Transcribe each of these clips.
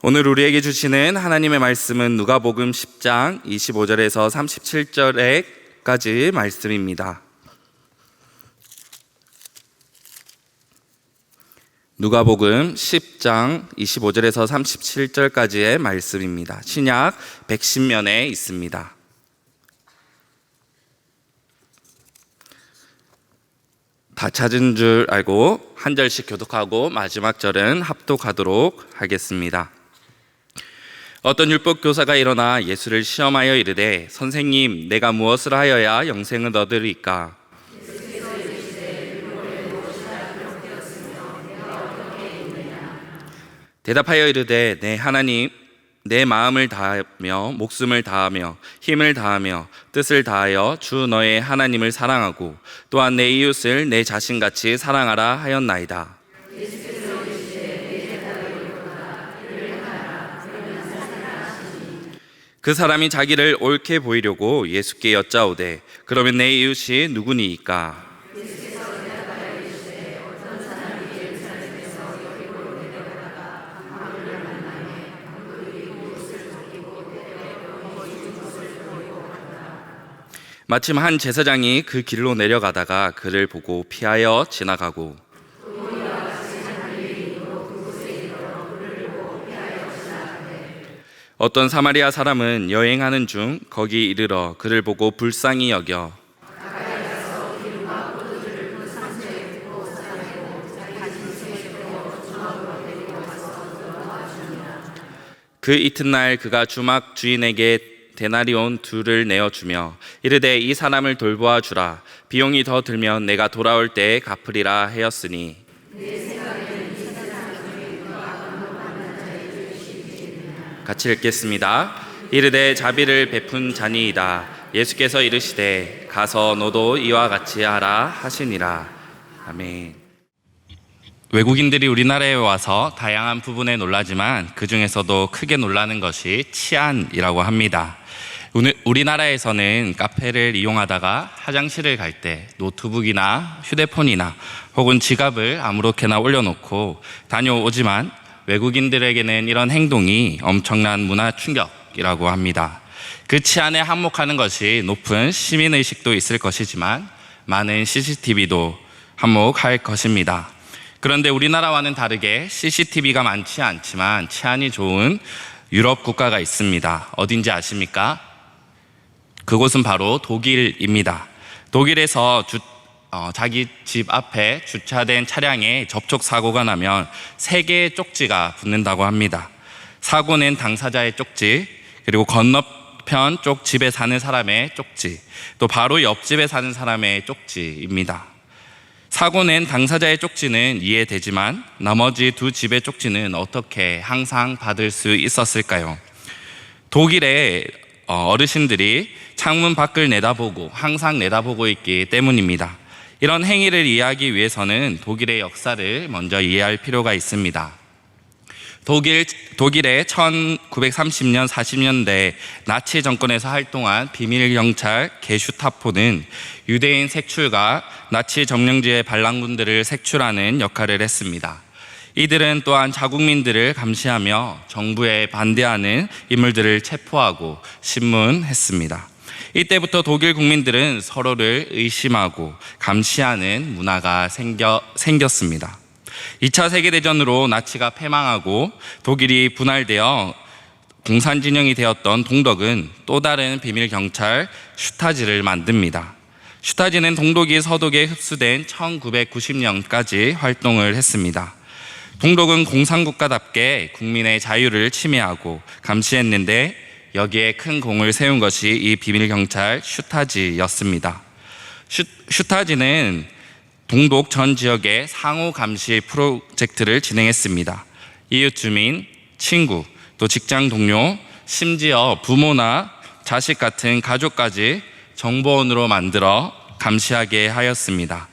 오늘 우리에게 주시는 하나님의 말씀은 누가복음 10장 25절에서 37절까지 말씀입니다. 누가복음 10장 25절에서 37절까지의 말씀입니다. 신약 110면에 있습니다. 다 찾은 줄 알고 한 절씩 교독하고 마지막 절은 합독하도록 하겠습니다. 어떤 율법 교사가 일어나 예수를 시험하여 이르되 선생님, 내가 무엇을 하여야 영생을 얻으리까? 대답하여 이르되 내 하나님, 내 마음을 다하며 목숨을 다하며 힘을 다하며 뜻을 다하여 주 너의 하나님을 사랑하고 또한 내 이웃을 내 자신같이 사랑하라 하였나이다. 그 사람이 자기를 옳게 보이려고 예수께 여짜오되 그러면 내 이웃이 누구니이까? 마침 한 제사장이 그 길로 내려가다가 그를 보고 피하여 지나가고 어떤 사마리아 사람은 여행하는 중 거기 이르러 그를 보고 불쌍히 여겨 그 이튿날 그가 주막 주인에게 데나리온 2를 내어주며 이르되 이 사람을 돌보아 주라. 비용이 더 들면 내가 돌아올 때에 갚으리라 하였으니 같이 읽겠습니다. 이르되 자비를 베푼 자니이다. 예수께서 이르시되 가서 너도 이와 같이 하라 하시니라. 아멘. 외국인들이 우리나라에 와서 다양한 부분에 놀라지만 그 중에서도 크게 놀라는 것이 치안이라고 합니다. 우리나라에서는 카페를 이용하다가 화장실을 갈 때 노트북이나 휴대폰이나 혹은 지갑을 아무렇게나 올려놓고 다녀오지만 외국인들에게는 이런 행동이 엄청난 문화 충격이라고 합니다. 그 치안에 한몫하는 것이 높은 시민의식도 있을 것이지만 많은 CCTV도 한몫할 것입니다. 그런데 우리나라와는 다르게 CCTV가 많지 않지만 치안이 좋은 유럽 국가가 있습니다. 어딘지 아십니까? 그곳은 바로 독일입니다. 독일에서 자기 집 앞에 주차된 차량에 접촉 사고가 나면 3개의 쪽지가 붙는다고 합니다. 사고낸 당사자의 쪽지, 그리고 건너편 쪽 집에 사는 사람의 쪽지, 또 바로 옆집에 사는 사람의 쪽지입니다. 사고낸 당사자의 쪽지는 이해되지만 나머지 2 집의 쪽지는 어떻게 항상 받을 수 있었을까요? 독일의 어르신들이 창문 밖을 내다보고 항상 내다보고 있기 때문입니다. 이런 행위를 이해하기 위해서는 독일의 역사를 먼저 이해할 필요가 있습니다. 독일의 1930년, 40년대 나치 정권에서 활동한 비밀경찰 게슈타포는 유대인 색출과 나치 점령지의 반란군들을 색출하는 역할을 했습니다. 이들은 또한 자국민들을 감시하며 정부에 반대하는 인물들을 체포하고 신문했습니다. 이때부터 독일 국민들은 서로를 의심하고 감시하는 문화가 생겼습니다. 2차 세계대전으로 나치가 패망하고 독일이 분할되어 공산진영이 되었던 동독은 또 다른 비밀경찰 슈타지를 만듭니다. 슈타지는 동독이 서독에 흡수된 1990년까지 활동을 했습니다. 동독은 공산국가답게 국민의 자유를 침해하고 감시했는데 여기에 큰 공을 세운 것이 이 비밀경찰 슈타지였습니다. 슈타지는 동독 전 지역의 상호 감시 프로젝트를 진행했습니다. 이웃 주민, 친구, 또 직장 동료, 심지어 부모나 자식 같은 가족까지 정보원으로 만들어 감시하게 하였습니다.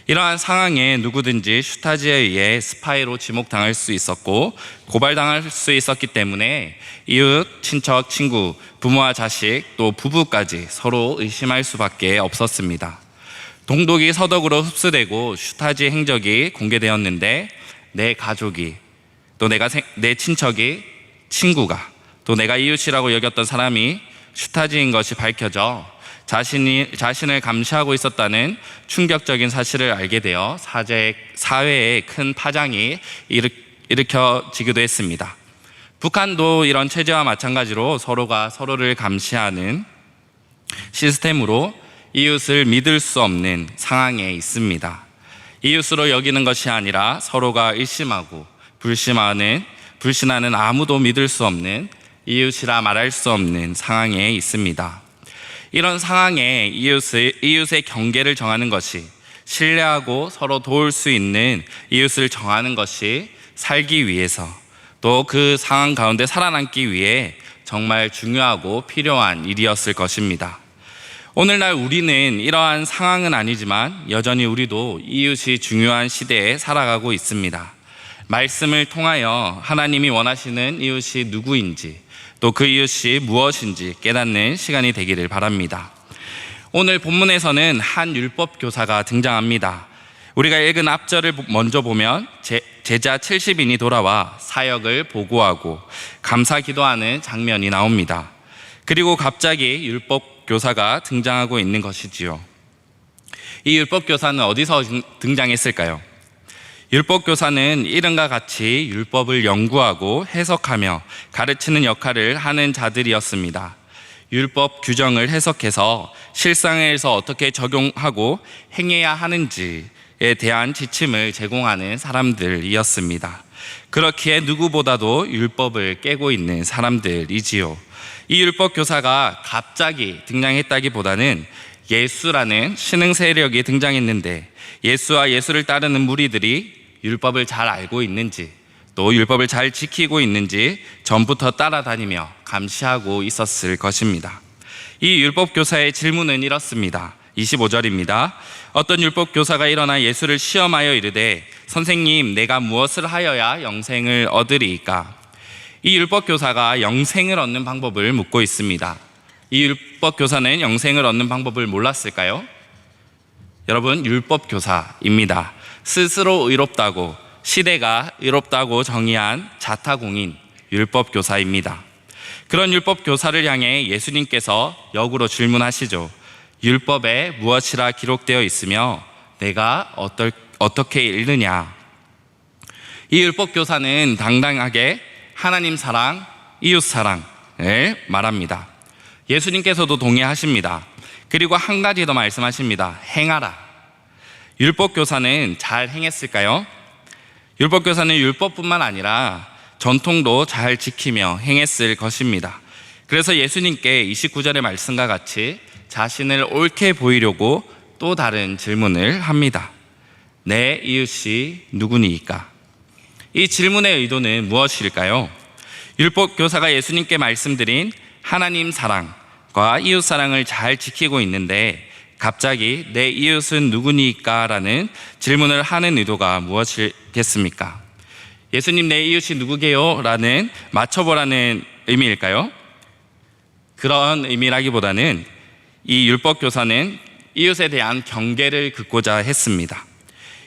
이러한 상황에 누구든지 슈타지에 의해 스파이로 지목당할 수 있었고 고발당할 수 있었기 때문에 이웃, 친척, 친구, 부모와 자식, 또 부부까지 서로 의심할 수밖에 없었습니다. 동독이 서독으로 흡수되고 슈타지 행적이 공개되었는데 내 가족이 또 내 친척이 친구가 또 내가 이웃이라고 여겼던 사람이 슈타지인 것이 밝혀져 자신을 감시하고 있었다는 충격적인 사실을 알게 되어 사회에 큰 파장이 일으켜지기도 했습니다. 북한도 이런 체제와 마찬가지로 서로가 서로를 감시하는 시스템으로 이웃을 믿을 수 없는 상황에 있습니다. 이웃으로 여기는 것이 아니라 서로가 의심하고 불신하는 아무도 믿을 수 없는 이웃이라 말할 수 없는 상황에 있습니다. 이런 상황에 이웃의 경계를 정하는 것이, 신뢰하고 서로 도울 수 있는 이웃을 정하는 것이 살기 위해서, 또 그 상황 가운데 살아남기 위해 정말 중요하고 필요한 일이었을 것입니다. 오늘날 우리는 이러한 상황은 아니지만 여전히 우리도 이웃이 중요한 시대에 살아가고 있습니다. 말씀을 통하여 하나님이 원하시는 이웃이 누구인지, 또 그 이웃이 무엇인지 깨닫는 시간이 되기를 바랍니다. 오늘 본문에서는 한 율법 교사가 등장합니다. 우리가 읽은 앞절을 먼저 보면 제자 70인이 돌아와 사역을 보고하고 감사 기도하는 장면이 나옵니다. 그리고 갑자기 율법 교사가 등장하고 있는 것이지요. 이 율법 교사는 어디서 등장했을까요? 율법 교사는 이름과 같이 율법을 연구하고 해석하며 가르치는 역할을 하는 자들이었습니다. 율법 규정을 해석해서 실상에서 어떻게 적용하고 행해야 하는지에 대한 지침을 제공하는 사람들이었습니다. 그렇기에 누구보다도 율법을 깨고 있는 사람들이지요. 이 율법 교사가 갑자기 등장했다기보다는 예수라는 신흥 세력이 등장했는데, 예수와 예수를 따르는 무리들이 율법을 잘 알고 있는지, 또 율법을 잘 지키고 있는지 전부터 따라다니며 감시하고 있었을 것입니다. 이 율법 교사의 질문은 이렇습니다. 25절입니다. 어떤 율법 교사가 일어나 예수를 시험하여 이르되, 선생님, 내가 무엇을 하여야 영생을 얻으리이까? 이 율법 교사가 영생을 얻는 방법을 묻고 있습니다. 이 율법 교사는 영생을 얻는 방법을 몰랐을까요? 여러분, 율법 교사입니다. 스스로 의롭다고, 시대가 의롭다고 정의한 자타공인 율법 교사입니다. 그런 율법 교사를 향해 예수님께서 역으로 질문하시죠. 율법에 무엇이라 기록되어 있으며 내가 어떻게 읽느냐? 이 율법 교사는 당당하게 하나님 사랑, 이웃 사랑을 말합니다. 예수님께서도 동의하십니다. 그리고 한 가지 더 말씀하십니다. 행하라. 율법 교사는 잘 행했을까요? 율법 교사는 율법뿐만 아니라 전통도 잘 지키며 행했을 것입니다. 그래서 예수님께 29절의 말씀과 같이 자신을 옳게 보이려고 또 다른 질문을 합니다. 내 이웃이 누구니이까? 이 질문의 의도는 무엇일까요? 율법 교사가 예수님께 말씀드린 하나님 사랑과 이웃 사랑을 잘 지키고 있는데 갑자기 내 이웃은 누구니까? 라는 질문을 하는 의도가 무엇이겠습니까? 예수님, 내 이웃이 누구게요? 라는 맞춰보라는 의미일까요? 그런 의미라기보다는 이 율법 교사는 이웃에 대한 경계를 긋고자 했습니다.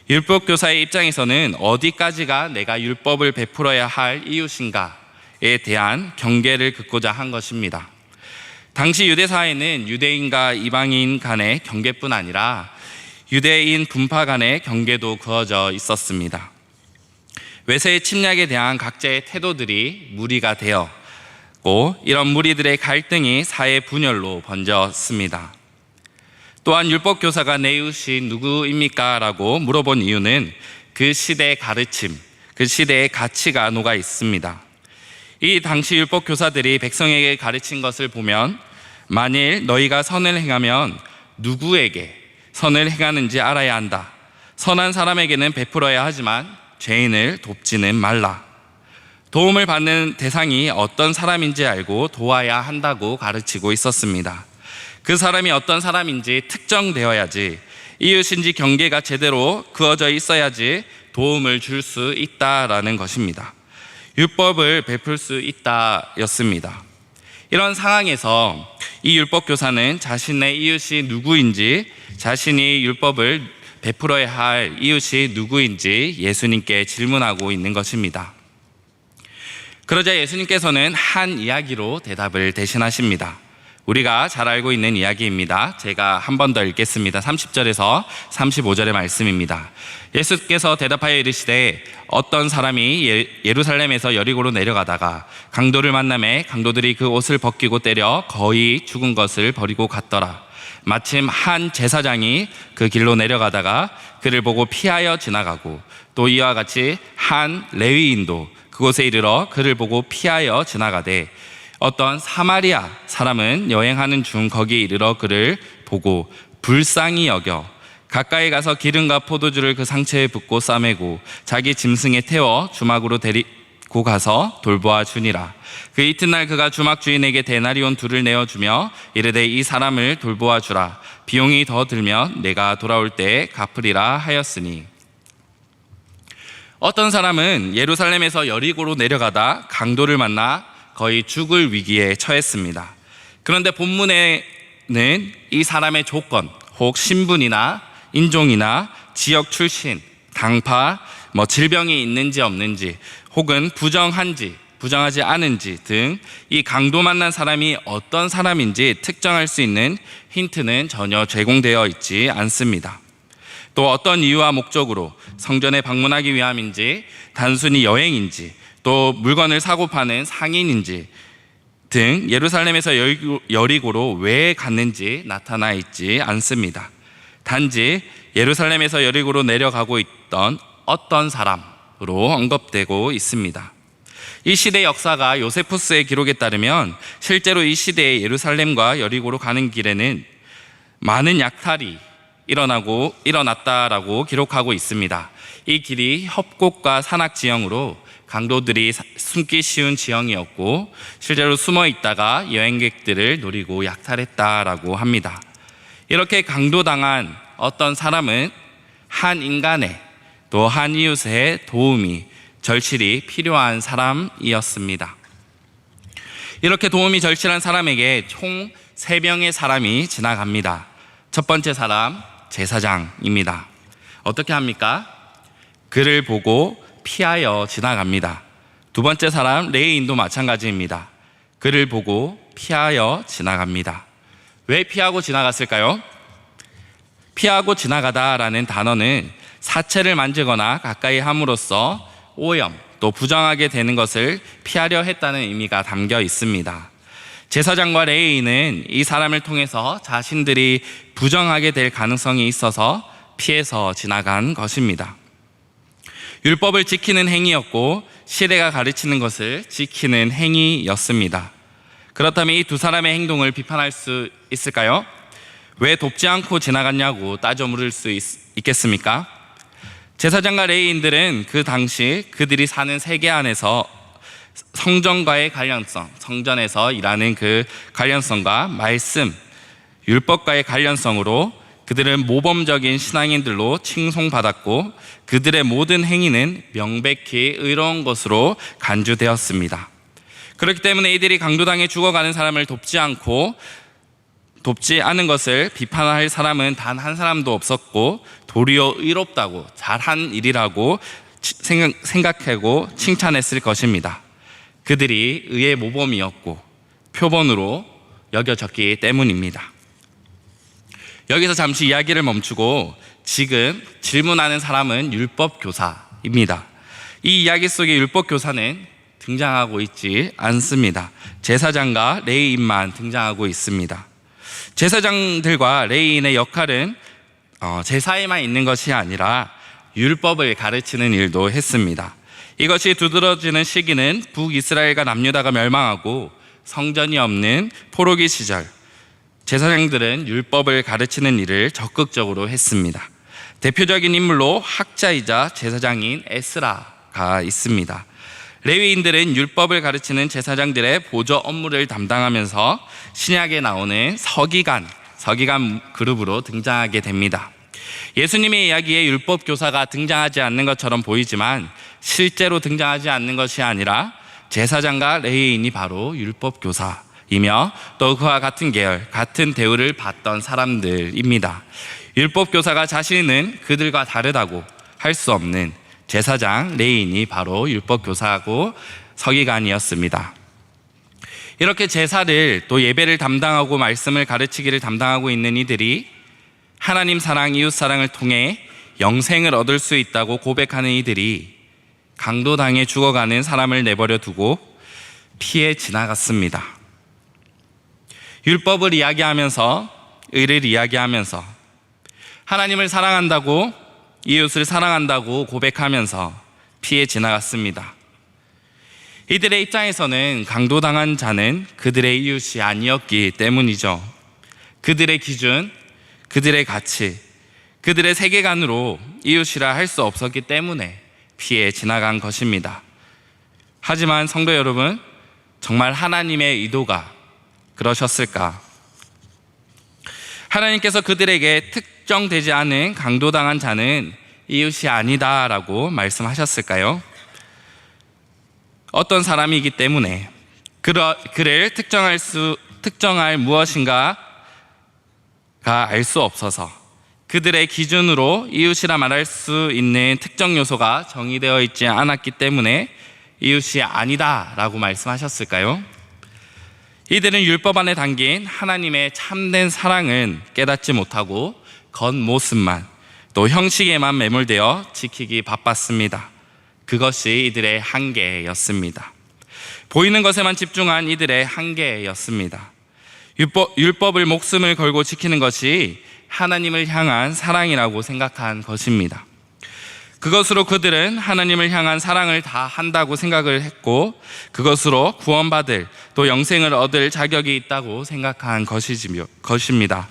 율법 교사의 입장에서는 어디까지가 내가 율법을 베풀어야 할 이웃인가에 대한 경계를 긋고자 한 것입니다. 당시 유대 사회는 유대인과 이방인 간의 경계뿐 아니라 유대인 분파 간의 경계도 그어져 있었습니다. 외세의 침략에 대한 각자의 태도들이 무리가 되었고, 이런 무리들의 갈등이 사회 분열로 번졌습니다. 또한 율법 교사가 내 이웃이 누구입니까? 라고 물어본 이유는 그 시대의 가르침, 그 시대의 가치가 녹아 있습니다. 이 당시 율법 교사들이 백성에게 가르친 것을 보면, 만일 너희가 선을 행하면 누구에게 선을 행하는지 알아야 한다. 선한 사람에게는 베풀어야 하지만 죄인을 돕지는 말라. 도움을 받는 대상이 어떤 사람인지 알고 도와야 한다고 가르치고 있었습니다. 그 사람이 어떤 사람인지 특정되어야지, 이웃인지 경계가 제대로 그어져 있어야지 도움을 줄 수 있다라는 것입니다. 율법을 베풀 수 있다였습니다. 이런 상황에서 이 율법 교사는 자신의 이웃이 누구인지, 자신이 율법을 베풀어야 할 이웃이 누구인지 예수님께 질문하고 있는 것입니다. 그러자 예수님께서는 한 이야기로 대답을 대신하십니다. 우리가 잘 알고 있는 이야기입니다. 제가 한 번 더 읽겠습니다. 30절에서 35절의 말씀입니다. 예수께서 대답하여 이르시되 어떤 사람이 예루살렘에서 여리고로 내려가다가 강도를 만나매 강도들이 그 옷을 벗기고 때려 거의 죽은 것을 버리고 갔더라. 마침 한 제사장이 그 길로 내려가다가 그를 보고 피하여 지나가고 또 이와 같이 한 레위인도 그곳에 이르러 그를 보고 피하여 지나가되 어떤 사마리아 사람은 여행하는 중 거기에 이르러 그를 보고 불쌍히 여겨 가까이 가서 기름과 포도주를 그 상처에 붓고 싸매고 자기 짐승에 태워 주막으로 데리고 가서 돌보아 주니라. 그 이튿날 그가 주막 주인에게 데나리온 2를 내어주며 이르되 이 사람을 돌보아 주라. 비용이 더 들면 내가 돌아올 때에 갚으리라 하였으니, 어떤 사람은 예루살렘에서 여리고로 내려가다 강도를 만나 거의 죽을 위기에 처했습니다. 그런데 본문에는 이 사람의 조건, 혹 신분이나 인종이나 지역 출신, 당파, 질병이 있는지 없는지, 혹은 부정한지 부정하지 않은지 등 이 강도 만난 사람이 어떤 사람인지 특정할 수 있는 힌트는 전혀 제공되어 있지 않습니다. 또 어떤 이유와 목적으로 성전에 방문하기 위함인지, 단순히 여행인지, 또 물건을 사고 파는 상인인지 등 예루살렘에서 여리고로 왜 갔는지 나타나 있지 않습니다. 단지 예루살렘에서 여리고로 내려가고 있던 어떤 사람으로 언급되고 있습니다. 이 시대 역사가 요세푸스의 기록에 따르면 실제로 이 시대에 예루살렘과 여리고로 가는 길에는 많은 약탈이 일어났다라고 기록하고 있습니다. 이 길이 협곡과 산악 지형으로 강도들이 숨기 쉬운 지형이었고 실제로 숨어 있다가 여행객들을 노리고 약탈했다라고 합니다. 이렇게 강도당한 어떤 사람은 한 인간의 또 한 이웃의 도움이 절실히 필요한 사람이었습니다. 이렇게 도움이 절실한 사람에게 총 3명의 사람이 지나갑니다. 첫 번째 사람, 제사장입니다. 어떻게 합니까? 그를 보고 피하여 지나갑니다. 두 번째 사람, 레위인도 마찬가지입니다. 그를 보고 피하여 지나갑니다. 왜 피하고 지나갔을까요? 피하고 지나가다라는 단어는 사체를 만지거나 가까이 함으로써 오염, 또 부정하게 되는 것을 피하려 했다는 의미가 담겨 있습니다. 제사장과 레위인은 이 사람을 통해서 자신들이 부정하게 될 가능성이 있어서 피해서 지나간 것입니다. 율법을 지키는 행위였고 시대가 가르치는 것을 지키는 행위였습니다. 그렇다면 이 두 사람의 행동을 비판할 수 있을까요? 왜 돕지 않고 지나갔냐고 따져 물을 수 있겠습니까? 제사장과 레위인들은 그 당시 그들이 사는 세계 안에서 성전과의 관련성, 성전에서 일하는 그 관련성과 말씀, 율법과의 관련성으로 그들은 모범적인 신앙인들로 칭송받았고 그들의 모든 행위는 명백히 의로운 것으로 간주되었습니다. 그렇기 때문에 이들이 강도당해 죽어가는 사람을 돕지 않은 것을 비판할 사람은 단 한 사람도 없었고 도리어 의롭다고 잘한 일이라고 생각하고 칭찬했을 것입니다. 그들이 의의 모범이었고 표본으로 여겨졌기 때문입니다. 여기서 잠시 이야기를 멈추고 지금 질문하는 사람은 율법교사입니다. 이 이야기 속에 율법교사는 등장하고 있지 않습니다. 제사장과 레위인만 등장하고 있습니다. 제사장들과 레위인의 역할은 제사에만 있는 것이 아니라 율법을 가르치는 일도 했습니다. 이것이 두드러지는 시기는 북이스라엘과 남유다가 멸망하고 성전이 없는 포로기 시절, 제사장들은 율법을 가르치는 일을 적극적으로 했습니다. 대표적인 인물로 학자이자 제사장인 에스라가 있습니다. 레위인들은 율법을 가르치는 제사장들의 보조 업무를 담당하면서 신약에 나오는 서기관 그룹으로 등장하게 됩니다. 예수님의 이야기에 율법 교사가 등장하지 않는 것처럼 보이지만 실제로 등장하지 않는 것이 아니라 제사장과 레위인이 바로 율법 교사이며 또 그와 같은 계열, 같은 대우를 받던 사람들입니다. 율법 교사가 자신은 그들과 다르다고 할 수 없는 제사장, 레위인이 바로 율법 교사하고 서기관이었습니다. 이렇게 제사를 또 예배를 담당하고 말씀을 가르치기를 담당하고 있는 이들이 하나님 사랑, 이웃 사랑을 통해 영생을 얻을 수 있다고 고백하는 이들이 강도당해 죽어가는 사람을 내버려 두고 피해 지나갔습니다. 율법을 이야기하면서, 의를 이야기하면서, 하나님을 사랑한다고, 이웃을 사랑한다고 고백하면서 피해 지나갔습니다. 이들의 입장에서는 강도당한 자는 그들의 이웃이 아니었기 때문이죠. 그들의 기준, 그들의 가치, 그들의 세계관으로 이웃이라 할 수 없었기 때문에 피해 지나간 것입니다. 하지만 성도 여러분, 정말 하나님의 의도가 그러셨을까? 하나님께서 그들에게 특정되지 않은 강도당한 자는 이웃이 아니다라고 말씀하셨을까요? 어떤 사람이기 때문에 그를 특정할 무엇인가가 알 수 없어서 그들의 기준으로 이웃이라 말할 수 있는 특정 요소가 정의되어 있지 않았기 때문에 이웃이 아니다라고 말씀하셨을까요? 이들은 율법 안에 담긴 하나님의 참된 사랑은 깨닫지 못하고 겉모습만, 또 형식에만 매몰되어 지키기 바빴습니다. 그것이 이들의 한계였습니다. 보이는 것에만 집중한 이들의 한계였습니다. 율법을 목숨을 걸고 지키는 것이 하나님을 향한 사랑이라고 생각한 것입니다. 그것으로 그들은 하나님을 향한 사랑을 다 한다고 생각을 했고, 그것으로 구원받을, 또 영생을 얻을 자격이 있다고 생각한 것입니다.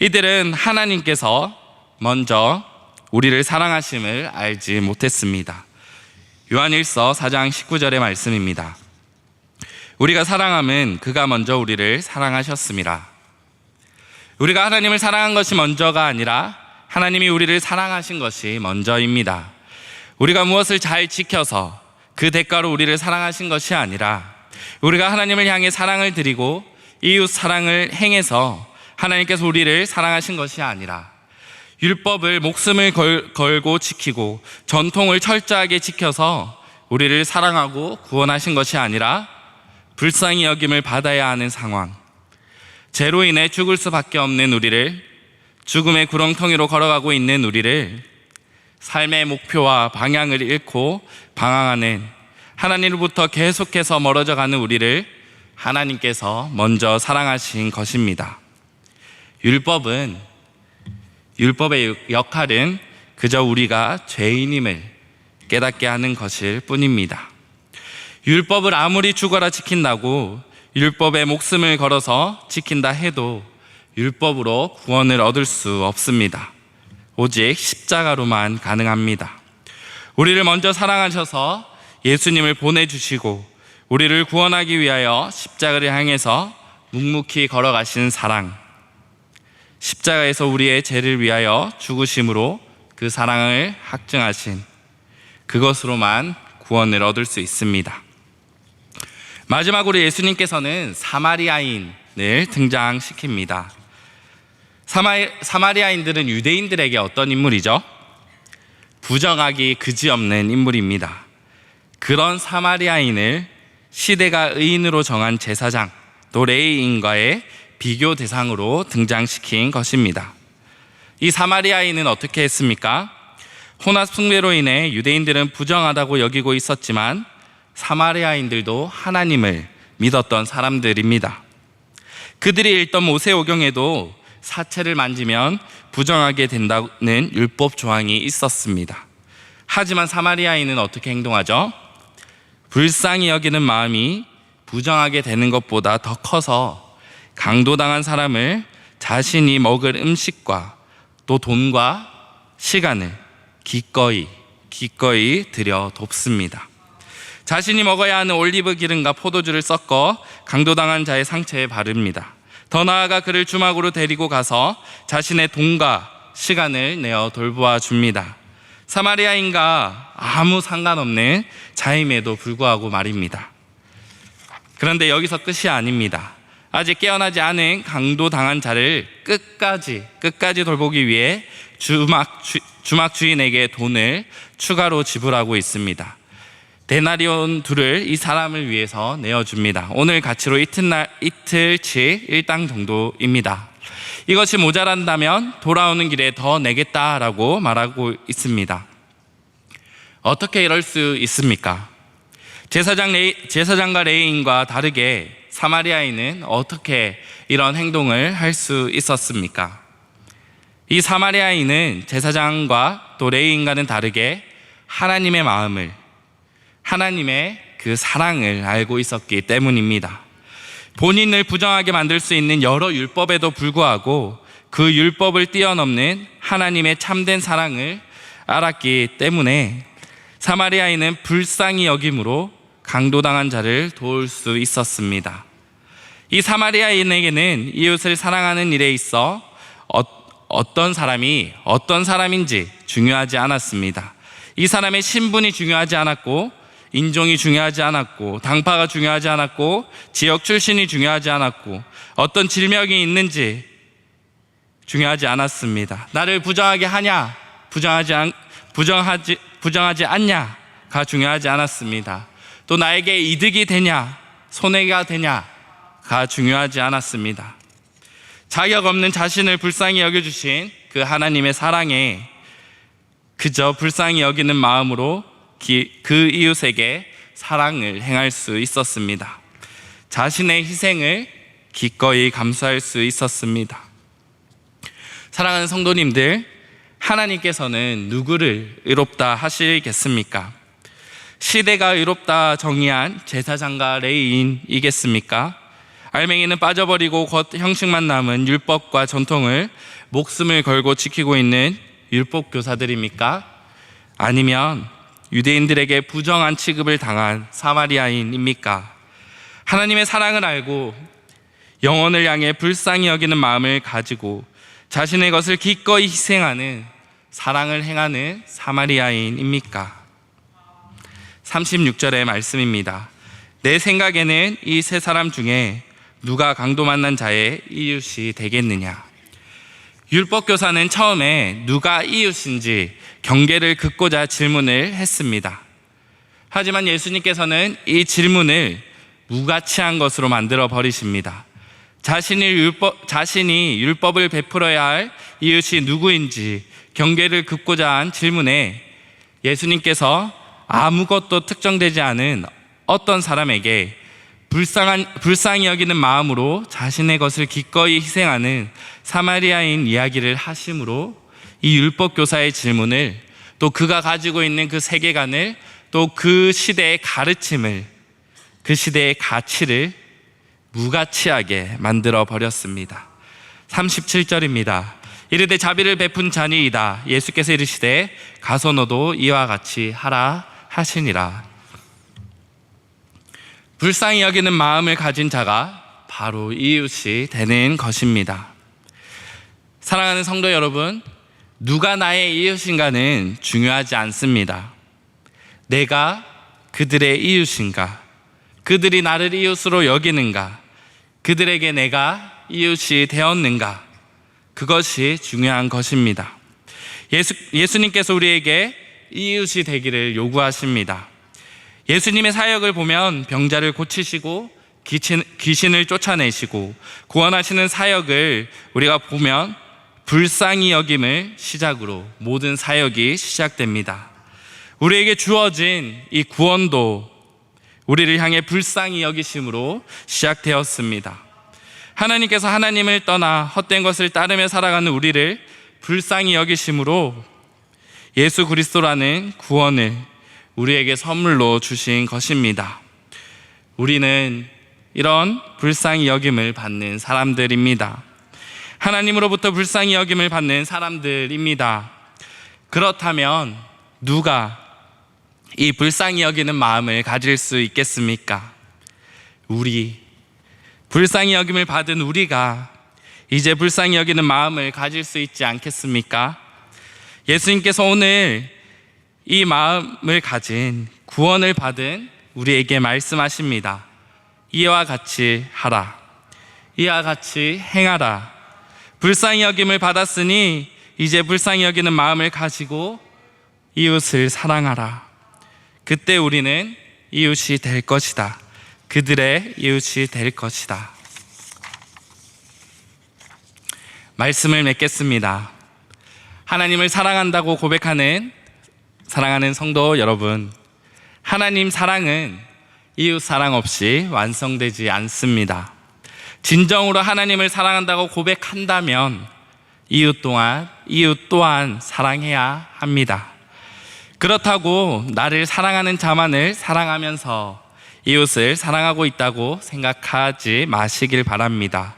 이들은 하나님께서 먼저 우리를 사랑하심을 알지 못했습니다. 요한일서 4장 19절의 말씀입니다. 우리가 사랑함은 그가 먼저 우리를 사랑하셨습니다. 우리가 하나님을 사랑한 것이 먼저가 아니라 하나님이 우리를 사랑하신 것이 먼저입니다. 우리가 무엇을 잘 지켜서 그 대가로 우리를 사랑하신 것이 아니라 우리가 하나님을 향해 사랑을 드리고 이웃 사랑을 행해서 하나님께서 우리를 사랑하신 것이 아니라 율법을 목숨을 걸고 지키고 전통을 철저하게 지켜서 우리를 사랑하고 구원하신 것이 아니라 불쌍히 여김을 받아야 하는 상황, 죄로 인해 죽을 수밖에 없는 우리를, 죽음의 구렁텅이로 걸어가고 있는 우리를, 삶의 목표와 방향을 잃고 방황하는, 하나님으로부터 계속해서 멀어져 가는 우리를 하나님께서 먼저 사랑하신 것입니다. 율법의 역할은 그저 우리가 죄인임을 깨닫게 하는 것일 뿐입니다. 율법을 아무리 죽어라 지킨다고, 율법에 목숨을 걸어서 지킨다 해도 율법으로 구원을 얻을 수 없습니다. 오직 십자가로만 가능합니다. 우리를 먼저 사랑하셔서 예수님을 보내주시고 우리를 구원하기 위하여 십자가를 향해서 묵묵히 걸어가신 사랑, 십자가에서 우리의 죄를 위하여 죽으심으로 그 사랑을 확증하신, 그것으로만 구원을 얻을 수 있습니다. 마지막으로 예수님께서는 사마리아인을 등장시킵니다. 사마리아인들은 유대인들에게 어떤 인물이죠? 부정하기 그지없는 인물입니다. 그런 사마리아인을 시대가 의인으로 정한 제사장, 또 레위인과의 비교 대상으로 등장시킨 것입니다. 이 사마리아인은 어떻게 했습니까? 혼합 숭배로 인해 유대인들은 부정하다고 여기고 있었지만 사마리아인들도 하나님을 믿었던 사람들입니다. 그들이 읽던 모세오경에도 사체를 만지면 부정하게 된다는 율법 조항이 있었습니다. 하지만 사마리아인은 어떻게 행동하죠? 불쌍히 여기는 마음이 부정하게 되는 것보다 더 커서 강도당한 사람을 자신이 먹을 음식과 또 돈과 시간을 기꺼이 들여 돕습니다. 자신이 먹어야 하는 올리브 기름과 포도주를 섞어 강도당한 자의 상처에 바릅니다. 더 나아가 그를 주막으로 데리고 가서 자신의 돈과 시간을 내어 돌보아 줍니다. 사마리아인과 아무 상관없는 자임에도 불구하고 말입니다. 그런데 여기서 끝이 아닙니다. 아직 깨어나지 않은 강도당한 자를 끝까지 돌보기 위해 주막 주인에게 돈을 추가로 지불하고 있습니다. 데나리온 둘을 이 사람을 위해서 내어줍니다. 오늘 가치로 이틀치 1당 정도입니다. 이것이 모자란다면 돌아오는 길에 더 내겠다라고 말하고 있습니다. 어떻게 이럴 수 있습니까? 제사장과 레위인과 다르게 사마리아인은 어떻게 이런 행동을 할 수 있었습니까? 이 사마리아인은 제사장과 또 레위인과는 다르게 하나님의 마음을, 하나님의 그 사랑을 알고 있었기 때문입니다. 본인을 부정하게 만들 수 있는 여러 율법에도 불구하고 그 율법을 뛰어넘는 하나님의 참된 사랑을 알았기 때문에 사마리아인은 불쌍히 여김으로 강도당한 자를 도울 수 있었습니다. 이 사마리아인에게는 이웃을 사랑하는 일에 있어 어떤 사람이 어떤 사람인지 중요하지 않았습니다. 이 사람의 신분이 중요하지 않았고, 인종이 중요하지 않았고, 당파가 중요하지 않았고, 지역 출신이 중요하지 않았고, 어떤 질병이 있는지 중요하지 않았습니다. 나를 부정하게 하냐, 부정하지 않냐가 중요하지 않았습니다. 또 나에게 이득이 되냐, 손해가 되냐가 중요하지 않았습니다. 자격 없는 자신을 불쌍히 여겨주신 그 하나님의 사랑에 그저 불쌍히 여기는 마음으로 그 이웃에게 사랑을 행할 수 있었습니다. 자신의 희생을 기꺼이 감수할 수 있었습니다. 사랑하는 성도님들, 하나님께서는 누구를 의롭다 하시겠습니까? 시대가 의롭다 정의한 제사장과 레위인이겠습니까? 알맹이는 빠져버리고 겉 형식만 남은 율법과 전통을 목숨을 걸고 지키고 있는 율법 교사들입니까? 아니면 유대인들에게 부정한 취급을 당한 사마리아인입니까? 하나님의 사랑을 알고 영혼을 향해 불쌍히 여기는 마음을 가지고 자신의 것을 기꺼이 희생하는 사랑을 행하는 사마리아인입니까? 36절의 말씀입니다. 내 생각에는 이 세 사람 중에 누가 강도 만난 자의 이웃이 되겠느냐? 율법교사는 처음에 누가 이웃인지 경계를 긋고자 질문을 했습니다. 하지만 예수님께서는 이 질문을 무가치한 것으로 만들어 버리십니다. 자신이 율법을 베풀어야 할 이웃이 누구인지 경계를 긋고자 한 질문에 예수님께서 아무것도 특정되지 않은 어떤 사람에게 불쌍히 여기는 마음으로 자신의 것을 기꺼이 희생하는 사마리아인 이야기를 하심으로 이 율법교사의 질문을, 또 그가 가지고 있는 그 세계관을, 또 그 시대의 가르침을, 그 시대의 가치를 무가치하게 만들어 버렸습니다. 37절입니다. 이르되 자비를 베푼 자니이다. 예수께서 이르시되 가서 너도 이와 같이 하라 하시니라. 불쌍히 여기는 마음을 가진 자가 바로 이웃이 되는 것입니다. 사랑하는 성도 여러분, 누가 나의 이웃인가는 중요하지 않습니다. 내가 그들의 이웃인가, 그들이 나를 이웃으로 여기는가, 그들에게 내가 이웃이 되었는가, 그것이 중요한 것입니다. 예수님께서 우리에게 이웃이 되기를 요구하십니다. 예수님의 사역을 보면 병자를 고치시고 귀신을 쫓아내시고 구원하시는 사역을 우리가 보면 불쌍히 여김을 시작으로 모든 사역이 시작됩니다. 우리에게 주어진 이 구원도 우리를 향해 불쌍히 여기심으로 시작되었습니다. 하나님께서 하나님을 떠나 헛된 것을 따르며 살아가는 우리를 불쌍히 여기심으로 예수 그리스도라는 구원을 우리에게 선물로 주신 것입니다. 우리는 이런 불쌍히 여김을 받는 사람들입니다. 하나님으로부터 불쌍히 여김을 받는 사람들입니다. 그렇다면 누가 이 불쌍히 여기는 마음을 가질 수 있겠습니까? 불쌍히 여김을 받은 우리가 이제 불쌍히 여기는 마음을 가질 수 있지 않겠습니까? 예수님께서 오늘 이 마음을 가진 구원을 받은 우리에게 말씀하십니다. 이와 같이 하라, 이와 같이 행하라. 불쌍히 여김을 받았으니 이제 불쌍히 여기는 마음을 가지고 이웃을 사랑하라. 그때 우리는 이웃이 될 것이다. 그들의 이웃이 될 것이다. 말씀을 맺겠습니다. 하나님을 사랑한다고 고백하는 사랑하는 성도 여러분, 하나님 사랑은 이웃 사랑 없이 완성되지 않습니다. 진정으로 하나님을 사랑한다고 고백한다면 이웃 또한 사랑해야 합니다. 그렇다고 나를 사랑하는 자만을 사랑하면서 이웃을 사랑하고 있다고 생각하지 마시길 바랍니다.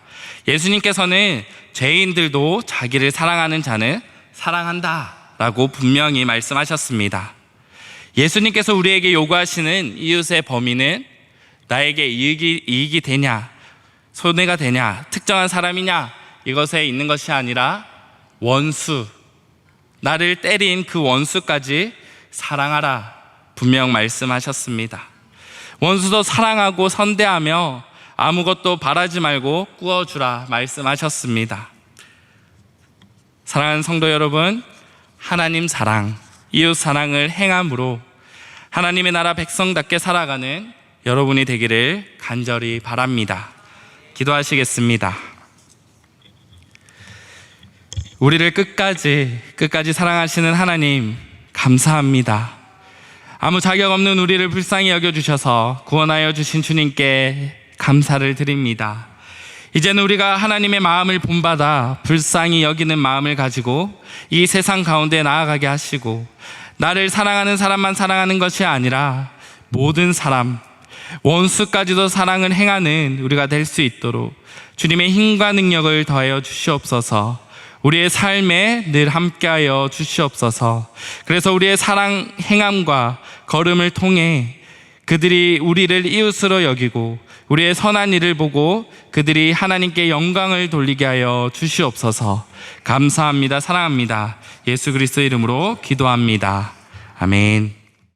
예수님께서는 죄인들도 자기를 사랑하는 자는 사랑한다 라고 분명히 말씀하셨습니다. 예수님께서 우리에게 요구하시는 이웃의 범위는 나에게 이익이 되냐, 손해가 되냐, 특정한 사람이냐, 이것에 있는 것이 아니라 원수, 나를 때린 그 원수까지 사랑하라 분명 말씀하셨습니다. 원수도 사랑하고 선대하며 아무것도 바라지 말고 꾸어주라 말씀하셨습니다. 사랑하는 성도 여러분, 하나님 사랑, 이웃 사랑을 행함으로 하나님의 나라 백성답게 살아가는 여러분이 되기를 간절히 바랍니다. 기도하시겠습니다. 우리를 끝까지 사랑하시는 하나님, 감사합니다. 아무 자격 없는 우리를 불쌍히 여겨주셔서 구원하여 주신 주님께 감사를 드립니다. 이제는 우리가 하나님의 마음을 본받아 불쌍히 여기는 마음을 가지고 이 세상 가운데 나아가게 하시고, 나를 사랑하는 사람만 사랑하는 것이 아니라 모든 사람, 원수까지도 사랑을 행하는 우리가 될 수 있도록 주님의 힘과 능력을 더하여 주시옵소서. 우리의 삶에 늘 함께하여 주시옵소서. 그래서 우리의 사랑 행함과 걸음을 통해 그들이 우리를 이웃으로 여기고 우리의 선한 일을 보고 그들이 하나님께 영광을 돌리게 하여 주시옵소서. 감사합니다. 사랑합니다. 예수 그리스도 이름으로 기도합니다. 아멘.